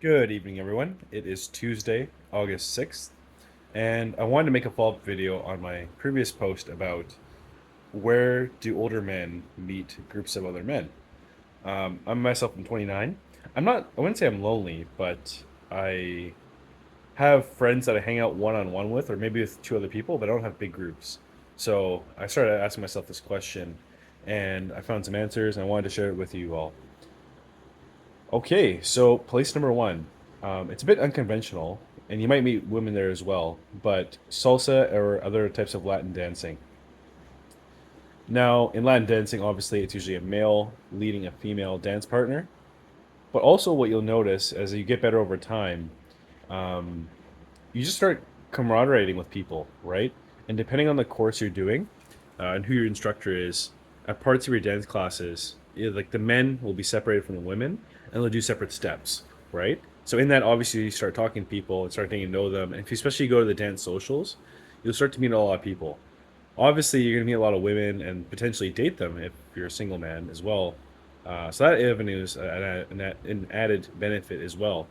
Good evening, everyone. It is Tuesday, August 6th, and I wanted to make a follow-up video on my previous post about where do older men meet groups of other men. I'm 29. I wouldn't say I'm lonely, but I have friends that I hang out one-on-one with, or maybe with two other people, but I don't have big groups. So I started asking myself this question, and I found some answers, and I wanted to share it with you all. Okay, so place number one. It's a bit unconventional, and you might meet women there as well, but salsa or other types of Latin dancing. Now, in Latin dancing, obviously, it's usually a male leading a female dance partner, but also what you'll notice as you get better over time, um, you just start camaraderie with people, right? And depending on the course you're doing and who your instructor is, at parts of your dance classes, like the men will be separated from the women and they'll do separate steps, right? So in that, obviously, you start talking to people and start getting to know them. And if you especially go to the dance socials, you'll start to meet a lot of people. Obviously, you're going to meet a lot of women and potentially date them if you're a single man as well. So that avenue is an added benefit as well.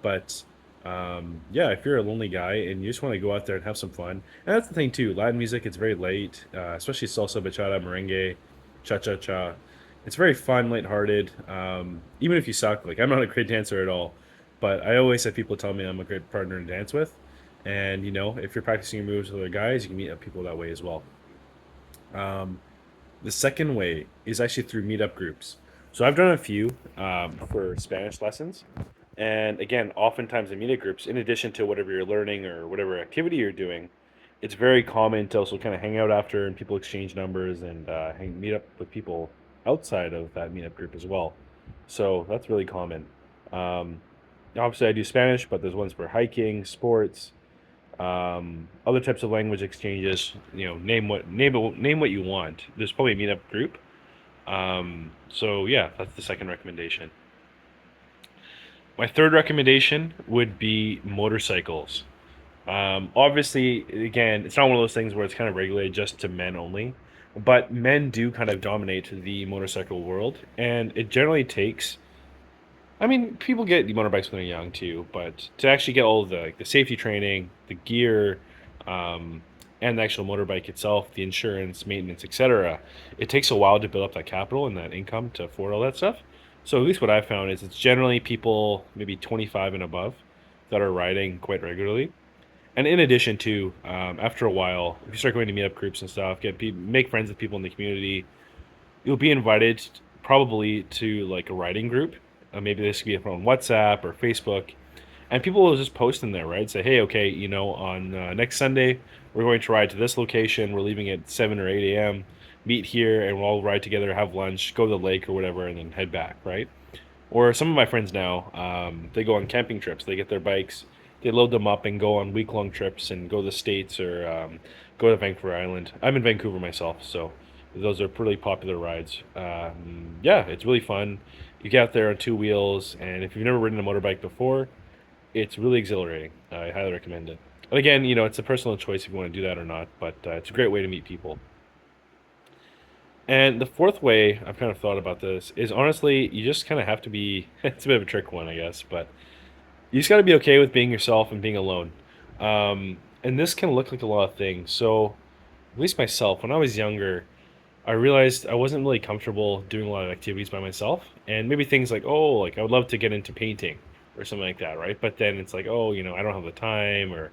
But yeah, if you're a lonely guy and you just want to go out there and have some fun, and that's the thing too. Latin music, it's very late, especially salsa, bachata, merengue, cha cha cha. It's very fun, lighthearted. Even if you suck, like I'm not a great dancer at all, but I always have people tell me I'm a great partner to dance with. And if you're practicing your moves with other guys, you can meet up people that way as well. Um, the second way is actually through meetup groups. So I've done a few for Spanish lessons. And again, oftentimes in meetup groups, in addition to whatever you're learning or whatever activity you're doing, it's very common to also kind of hang out after and people exchange numbers and meet up with people outside of that meetup group as well. So that's really common. Um, Obviously, I do Spanish, but there's ones for hiking, sports, other types of language exchanges. Name what you want. There's probably a meetup group. So yeah, that's the second recommendation. My third recommendation would be motorcycles. Obviously, again, it's not one of those things where it's kind of regulated just to men only, but men do kind of dominate the motorcycle world, and it generally takes. I mean, people get motorbikes when they're young too, but to actually get all of the safety training, the gear, um, and the actual motorbike itself, the insurance, maintenance, etc., it takes a while to build up that capital and that income to afford all that stuff. So at least what I've found is it's generally people maybe 25 and above that are riding quite regularly. And in addition to, after a while, if you start going to meetup groups and stuff, make friends with people in the community, you'll be invited probably to like a writing group. Maybe this could be on WhatsApp or Facebook, and people will just post in there, right? Say, hey, okay, on next Sunday we're going to ride to this location. We're leaving at 7 or 8 a.m. Meet here, and we'll all ride together, have lunch, go to the lake or whatever, and then head back, right? Or some of my friends now, they go on camping trips. They get their bikes, they load them up, and go on week-long trips and go to the States or go to Vancouver Island. I'm in Vancouver myself, so those are pretty popular rides. Yeah, it's really fun. You get out there on two wheels, and if you've never ridden a motorbike before, it's really exhilarating. I highly recommend it. And again, it's a personal choice if you want to do that or not, but it's a great way to meet people. And the fourth way I've kind of thought about this is honestly, you just kind of have to be, it's a bit of a trick one, I guess, but you just got to be okay with being yourself and being alone. And this can look like a lot of things. So, at least myself, when I was younger, I realized I wasn't really comfortable doing a lot of activities by myself. And maybe things like, oh, like I would love to get into painting or something like that, right? But then it's like, oh, I don't have the time, or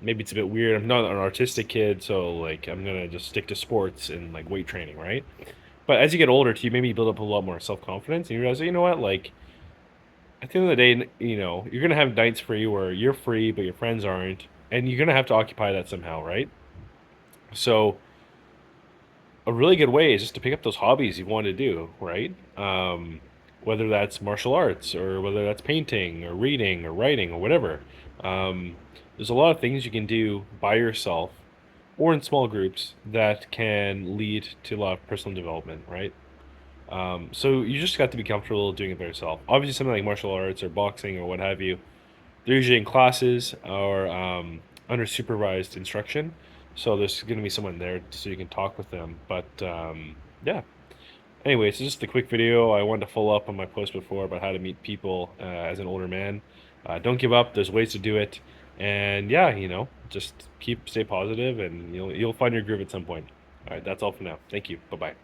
maybe it's a bit weird. I'm not an artistic kid, so like I'm gonna just stick to sports and like weight training, right? But as you get older, too, maybe you build up a lot more self confidence, and you realize, you know what, like at the end of the day, you're gonna have nights free where you're free, but your friends aren't, and you're gonna have to occupy that somehow, right? So a really good way is just to pick up those hobbies you want to do, right? Whether that's martial arts or whether that's painting or reading or writing or whatever. Um, there's a lot of things you can do by yourself or in small groups that can lead to a lot of personal development, right? So you just got to be comfortable doing it by yourself. Obviously, something like martial arts or boxing or what have you, they're usually in classes or under supervised instruction. So there's going to be someone there so you can talk with them. But yeah, Anyway, it's just a quick video. I wanted to follow up on my post before about how to meet people as an older man. Don't give up. There's ways to do it, and yeah, just stay positive, and you'll find your groove at some point. All right, that's all for now. Thank you. Bye bye.